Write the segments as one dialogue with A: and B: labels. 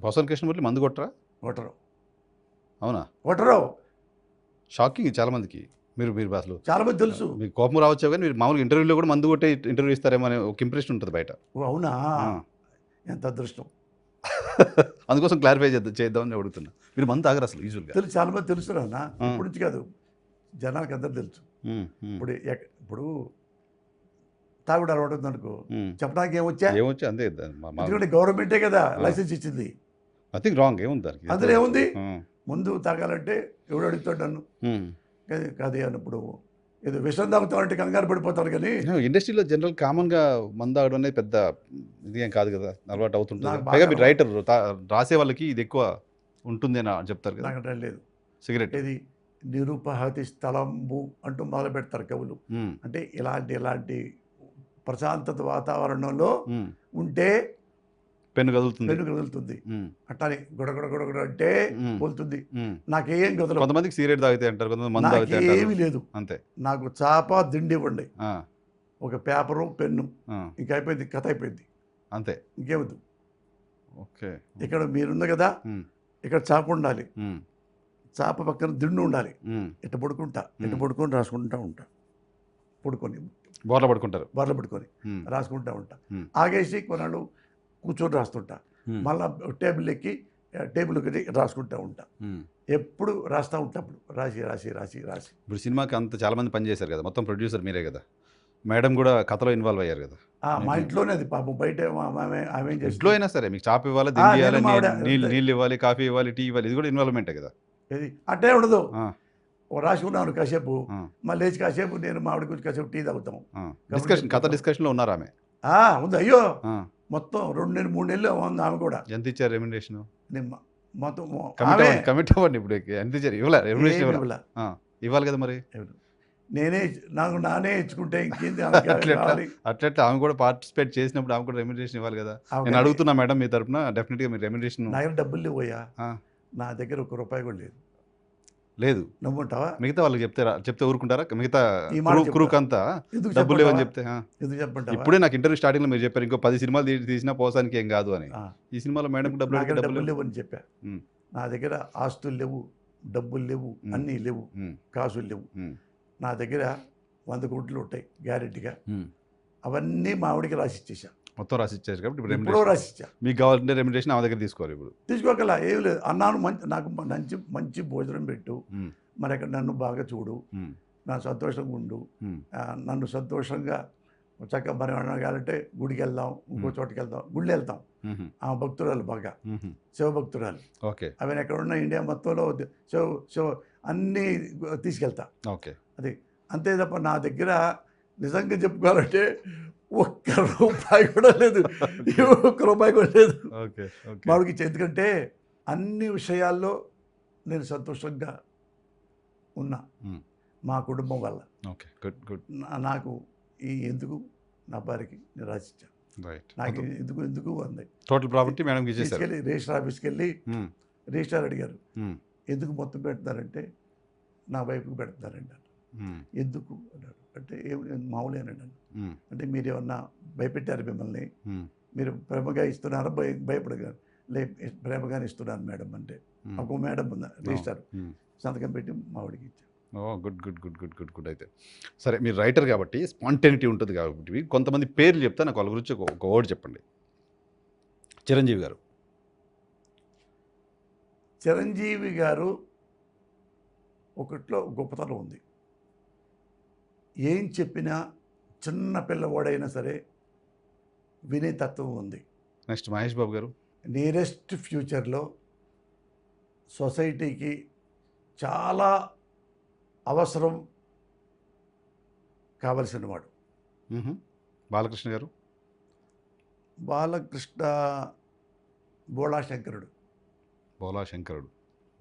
A: పోసాని కృష్ణమురళి మందు కొట్టరా?
B: కొట్టరు
A: అవునా?
B: కొట్టరు.
A: షాకింగ్ చాలా మందికి. మీరు మీరు అసలు
B: చాలా మంది తెలుసు.
A: మీకు కోపం రావచ్చు కానీ మీరు మామూలుగా ఇంటర్వ్యూలో కూడా మందు కొట్టే ఇంటర్వ్యూ ఇస్తారేమో అనే ఒక ఇంప్రెషన్ ఉంటుంది బయట.
B: ఓ అవునా,
A: ఆ.
B: ఎంత అదృష్టం.
A: అందుకోసం క్లారిఫై చేద్దామని అడుగుతున్నా. మీరు మందు తాగరు అసలు యూజువల్గా?
B: తెలుసు, చాలా మంది తెలుసు నాన్న. ఇప్పటి నుంచి కాదు, జనాలకు అందరు తెలుసు. ఇప్పుడు తాగుడు అలవాటు ఉంది అనుకో, చెప్పడానికి ఏమొచ్చా?
A: ఏమొచ్చి అంతే.
B: ఎందుకంటే గవర్నమెంటే కదా లైసెన్స్ ఇచ్చింది.
A: ఐ థింక్ రాంగ్ ఏముంది దానికి?
B: అందులో ఏముంది? ముందు తాగాలంటే ఎవడు అడుగుతాడు నన్ను? కాదు అన్నప్పుడు ఏదో విషం తాగుతామంటే కంగారు పడిపోతాను. కానీ
A: ఇండస్ట్రీలో జనరల్ కామన్గా మందు తాగడం అనేది పెద్ద ఇది ఏం కాదు కదా, అలవాటు అవుతుంటుంది.
B: నాకు
A: పైగా
B: బాగా
A: మీరు రైటర్, రాసే వాళ్ళకి ఇది ఎక్కువ ఉంటుంది అని చెప్తారు కదా.
B: నాకు లేదు.
A: సిగరెట్
B: ఇది నిరుపహతి స్థలంబు అంటూ మొదలు పెడతారు కవులు. అంటే ఇలాంటి ప్రశాంతత వాతావరణంలో ఉంటే
A: పెన్ను కదులుతుంది.
B: అట్లానే గొడగొడ అంటే పోలుతుంది. నాకేం కదలదు.
A: కొంతమందికి సిగరెట్ తాగితే అంటారు, కొంతమంది మందు తాగితే అంటారు.
B: ఏమీ లేదు
A: అంతే.
B: నాకు చాప దిండి ఇవ్వండి, ఒక పేపరు పెన్ను, ఇంక అయిపోయింది, కథ అయిపోయింది,
A: అంతే,
B: ఇంకేమద్దు.
A: ఓకే.
B: ఇక్కడ మీరుంది కదా, ఇక్కడ చాప ఉండాలి, చాప పక్కన దిండు ఉండాలి. ఇట్ట పడుకొని రాసుకుంటా ఉంటా. పడుకొని
A: బోర్ల పడుకుంటారు,
B: పడుకొని రాసుకుంటా ఉంటా. ఆగేసి కొన్నాళ్ళు కూర్చొని రాస్తుంటా. మళ్ళా టేబుల్ ఎక్కి టేబుల్ రాసుకుంటూ ఉంటా. ఎప్పుడు రాస్తూ ఉంటా. అప్పుడు రాసి రాసి రాసి రాసి
A: ఇప్పుడు సినిమాకి అంత చాలా మంది పని చేశారు కదా, మొత్తం ప్రొడ్యూసర్ మీరే కదా, మేడం కూడా కథలో ఇన్వాల్వ్ అయ్యారు కదా.
B: మా ఇంట్లోనే అది పాపం, బయట ఆమె
A: ఇంట్లో అయినా సరే మీకు చాప్ ఇవ్వాలి, దిండి ఇవ్వాలి, నీళ్ళు ఇవ్వాలి, కాఫీ ఇవ్వాలి, టీ ఇవ్వాలి, ఇది కూడా ఇన్వాల్వ్మెంటే కదా.
B: ఇది అట్టే ఉండదు. రాసుకున్నాను కాసేపు, మళ్ళీ లేచి కాసేపు నేను మామిడి గురించి కాసేపు టీ తాగుతాం.
A: డిస్కషన్, కథ డిస్కషన్లో ఉన్నారు ఆమె.
B: ఉంది. అయ్యో మొత్తం 2 నెలలు 3 నెలలు ఉంది ఆమె కూడా.
A: ఎంత ఇచ్చారు రెమ్యునరేషన్?
B: మొత్తం
A: కమిట్ అవ్వండి. ఇప్పుడు ఎంత ఇచ్చారు? ఇవ్వాలి కదా మరి.
B: నానే ఇచ్చుకుంటే ఇంకేంది?
A: అట్లా ఆమె కూడా పార్టిసిపేట్ చేసినప్పుడు ఆమె కూడా రెమ్యునరేషన్ ఇవ్వాలి కదా. నేను అడుగుతున్నా మేడం మీ తరఫున, డెఫినెట్గా మీరు రెమ్యునరేషన్.
B: నా దగ్గర డబ్బులు లేవయ్యా, నా దగ్గర ₹1 కూడా లేదు.
A: లేదు
B: నమ్ముంటావా?
A: మిగతా వాళ్ళకి చెప్తే ఊరుకుంటారా? మిగతా క్రూక్ అంతా డబ్బులు లేవని చెప్తే ఇప్పుడే నాకు ఇంటర్వ్యూ స్టార్టింగ్లో మీరు చెప్పారు ఇంకో 10 సినిమాలు తీసినా పోసానికి ఏం కాదు అని. ఈ సినిమాలో మేడం డబ్బులు
B: లేవని చెప్పా. నా దగ్గర ఆస్తులు లేవు, డబ్బులు లేవు, అన్నీ లేవు, కాసులు లేవు. నా దగ్గర 100 కోట్లు ఉంటాయి గ్యారెంటీగా. అవన్నీ మావిడికి రాసిచ్చేసా.
A: మొత్తం రాసిచ్చారు కాబట్టి
B: ఇప్పుడు రాసిచ్చా.
A: మీకు కావాలంటే రెమ్యునరేషన్ ఆమె దగ్గర తీసుకోవాలి. ఇప్పుడు
B: తీసుకోగల ఏం లేదు. అన్నాను, నాకు మంచి భోజనం పెట్టు, మరి అక్కడ నన్ను బాగా చూడు, నా సంతోషంగా ఉండు, నన్ను సంతోషంగా చక్కగా మరి కావాలంటే గుడికి వెళ్దాం, ఇంకో చోటుకి వెళ్దాం. గుళ్ళు వెళ్తాం. ఆమె భక్తురాలు, బాగా శివభక్తురాలు.
A: ఓకే.
B: అవి ఎక్కడున్నా ఇండియా మొత్తంలో శివ అన్నీ తీసుకెళ్తా.
A: ఓకే.
B: అది అంతే తప్ప నా దగ్గర నిజంగా చెప్పుకోవాలంటే ₹1 కూడా లేదు. ₹1 కూడా లేదు మామిడికి. ఎందుకంటే అన్ని విషయాల్లో నేను సంతోషంగా ఉన్నా మా కుటుంబం వల్ల. నాకు ఎందుకు నా భార్యకి నేను రాసిచ్చాను. నాకు ఎందుకు అంది.
A: టోటల్ ప్రాపర్టీ మేడం
B: తీసుకెళ్ళి రిజిస్టర్ ఆఫీస్కి వెళ్ళి రిజిస్టర్ అడిగారు, ఎందుకు మొత్తం పెడతారంటే నా వైపుకి పెడతారండి. ఎందుకు అన్నాడు. అంటే మామూలేనండి. అంటే మీరు ఏమన్నా భయపెట్టారు మిమ్మల్ని? మీరు ప్రేమగా ఇస్తున్నారా, భయపడగారు? లే, ప్రేమగానే ఇస్తున్నాను మేడం అంటే. ఒక మేడం ఉందా రిజిస్టర్, సంతకం పెట్టి మావిడికి ఇచ్చారు.
A: Good good good good good good. అయితే సరే, మీరు రైటర్ కాబట్టి స్పాంటేనిటీ ఉంటుంది కాబట్టి కొంతమంది పేర్లు చెప్తా, నాకు వాళ్ళ గురించి ఒక వర్డ్ చెప్పండి. చిరంజీవి గారు.
B: చిరంజీవి గారు ఒకట్లో గొప్పతనం ఉంది. ఏం చెప్పినా చిన్న పిల్లవాడైనా సరే వినే తత్వం ఉంది.
A: నెక్స్ట్ మహేష్ బాబు గారు.
B: నియరెస్ట్ ఫ్యూచర్లో సొసైటీకి చాలా అవసరం కావలసిన వాడు.
A: బాలకృష్ణ గారు.
B: బాలకృష్ణ బోళా శంకరుడు.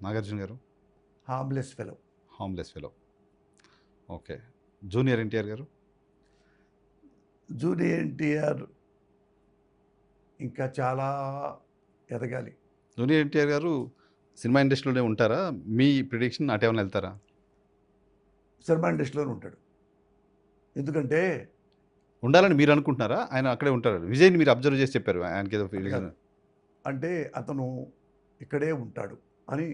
A: నాగార్జున గారు.
B: Harmless fellow.
A: Okay. Junior NTR గారు.
B: జూనియర్ ఎన్టీఆర్ ఇంకా చాలా ఎదగాలి.
A: జూనియర్ ఎన్టీఆర్ గారు సినిమా ఇండస్ట్రీలోనే ఉంటారా? మీ ప్రిడిక్షన్ అటేమైనా వెళ్తారా?
B: సినిమా ఇండస్ట్రీలోనే ఉంటాడు. ఎందుకంటే
A: ఉండాలని మీరు అనుకుంటున్నారా? ఆయన అక్కడే ఉంటారు. విజయ్ని మీరు అబ్జర్వ్ చేసి చెప్పారు ఆయనకి ఏదో
B: అంటే అతను ఇక్కడే ఉంటాడు అని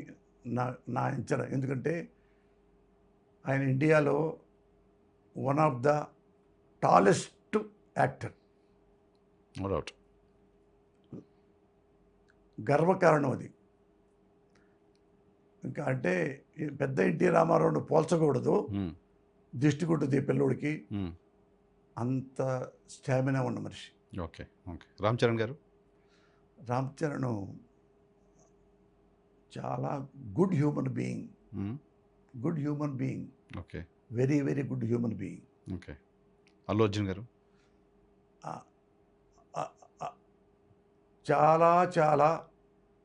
B: నా అంచనా. ఎందుకంటే ఆయన ఇండియాలో one of the tallest actor.
A: No doubt.
B: గర్వకారణం అది. ఇంకా అంటే పెద్ద ఎన్టీ రామారావును పోల్చకూడదు, దిష్టి కొట్టుది పిల్లోడికి, అంత స్టామినా ఉన్న మనిషి.
A: Okay okay. రామ్ చరణ్ గారు?
B: రామ్ చరణ్ చాలా good human being. Good human being.
A: Okay.
B: Very very good human being.
A: Okay. Allu Arjun గారు?
B: చాలా చాలా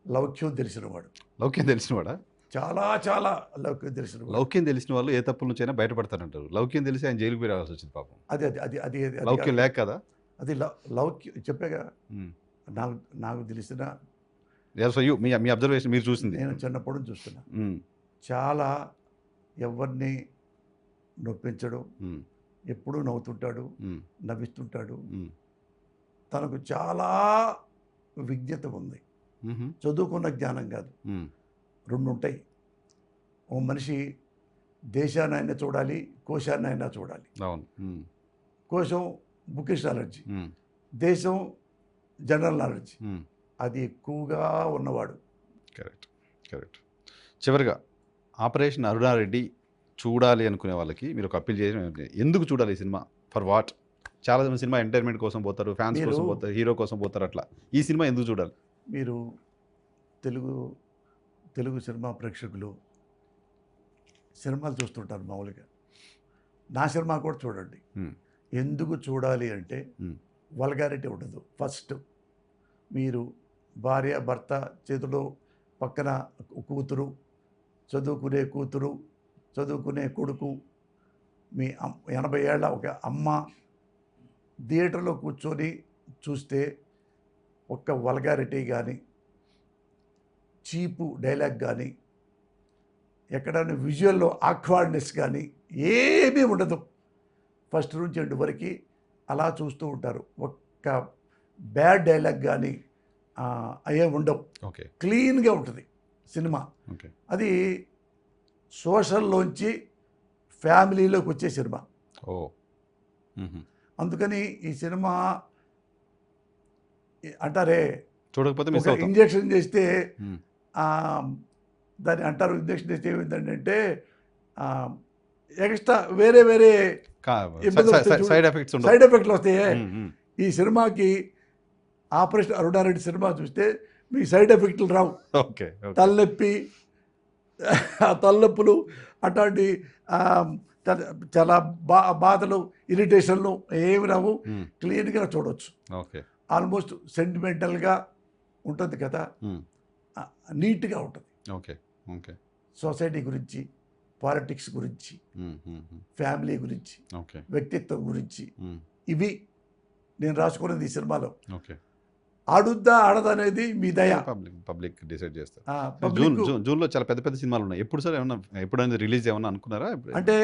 B: లౌక్యం తెలిసినవాడు.
A: లౌక్యం తెలిసినవాడా?
B: చాలా చాలా లౌక్యం తెలిసినవాడు.
A: లౌక్యం తెలిసిన వాళ్ళు ఏ తప్పుల నుంచైనా బయటపడతారంటారు. లౌక్యం తెలిసి ఆయన జైలుకి పోయి రావాల్సి వచ్చింది పాపం.
B: అది అది అది అది
A: లౌక్యం లేక కదా.
B: అది లౌక్యం చెప్పాగా. నాకు తెలిసిన
A: మీ అబ్జర్వేషన్ మీరు చూసింది.
B: నేను చిన్నప్పుడు చూస్తున్నా. చాలా ఎవరిని నొప్పించడు, ఎప్పుడూ నవ్వుతుంటాడు, నవ్విస్తుంటాడు. తనకు చాలా విజ్ఞత ఉంది. చదువుకున్న జ్ఞానం కాదు, రెండు ఉంటాయి. ఓ మనిషి దేశాన్ని అయినా చూడాలి, కోశాన్ని అయినా చూడాలి. కోశం బుకిష్ నాలెడ్జ్, దేశం జనరల్ నాలెడ్జ్. అది ఎక్కువగా ఉన్నవాడు.
A: Correct correct. చివరిగా ఆపరేషన్ అరుణారెడ్డి చూడాలి అనుకునే వాళ్ళకి మీరు ఒక అప్పీల్ చేయడం, ఎందుకు చూడాలి ఈ సినిమా? For what? చాలా మంది సినిమా ఎంటర్టైన్మెంట్ కోసం పోతారు, ఫ్యాన్స్ కోసం పోతారు, హీరో కోసం పోతారు. అట్లా ఈ సినిమా ఎందుకు చూడాలి?
B: మీరు తెలుగు సినిమా ప్రేక్షకులు సినిమాలు చూస్తుంటారు మామూలుగా. నా సినిమా కూడా చూడండి. ఎందుకు చూడాలి అంటే వల్గారిటీ ఉండదు. ఫస్ట్ మీరు భార్య భర్త చేతిలో పక్కన కూతురు, చదువుకునే కూతురు, చదువుకునే కొడుకు, మీ 80 ఏళ్ళ ఒక అమ్మ థియేటర్లో కూర్చొని చూస్తే ఒక్క వల్గారిటీ కానీ, చీపు డైలాగ్ కానీ, ఎక్కడైనా విజువల్లో ఆక్వర్డ్నెస్ కానీ ఏమీ ఉండదు. ఫస్ట్ నుంచి ఎండ్ వరకు అలా చూస్తూ ఉంటారు. ఒక్క బ్యాడ్ డైలాగ్ కానీ అయ్యే ఉండవు.
A: ఓకే.
B: క్లీన్గా ఉంటుంది సినిమా.
A: ఓకే.
B: అది సోషల్లోంచి ఫ్యామిలీలోకి వచ్చే సినిమా. అందుకని ఈ సినిమా అంటారే
A: చూడకపోతే
B: ఇంజక్షన్ చేస్తే దాన్ని అంటారు, ఇంజక్షన్ చేస్తే ఏమైందంటే ఎక్స్ట్రా వేరే వేరే
A: సైడ్ ఎఫెక్ట్లు
B: వస్తాయి. ఈ సినిమాకి ఆపరేషన్ అరుణారెడ్డి సినిమా చూస్తే మీకు సైడ్ ఎఫెక్ట్లు రావు. తలనొప్పి, తలనొప్పులు అట్లాంటి చాలా బాధలు, ఇరిటేషన్లు ఏమి రావు. క్లీన్గా చూడవచ్చు. ఆల్మోస్ట్ సెంటిమెంటల్గా ఉంటుంది కదా, నీట్గా ఉంటుంది. సొసైటీ గురించి, పాలిటిక్స్ గురించి, ఫ్యామిలీ గురించి, వ్యక్తిత్వం గురించి, ఇవి నేను రాసుకున్నది ఈ సినిమాలో. ఆడుద్దా ఆడదా అనేది మీ దయ,
A: పబ్లిక్ డిసైడ్ చేస్తారు. జూన్లో చాలా పెద్ద పెద్ద సినిమాలు ఉన్నాయి. ఎప్పుడు సార్ ఏమన్నా ఎప్పుడైనా రిలీజ్ ఏమన్నా అనుకున్నారా?
B: అంటే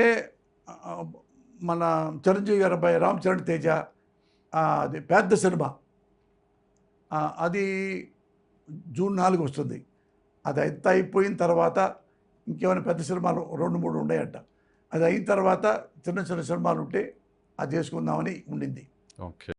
B: మన చిరంజీవి గారి అబ్బాయి రామ్ చరణ్ తేజ, అది పెద్ద సినిమా, అది జూన్ 4 వస్తుంది. అది అయిపోయిన తర్వాత ఇంకేమైనా పెద్ద సినిమాలు 2-3 ఉన్నాయంట. అది అయిన తర్వాత చిన్న చిన్న సినిమాలు ఉంటే అది చేసుకుందామని ఉండింది.
A: ఓకే.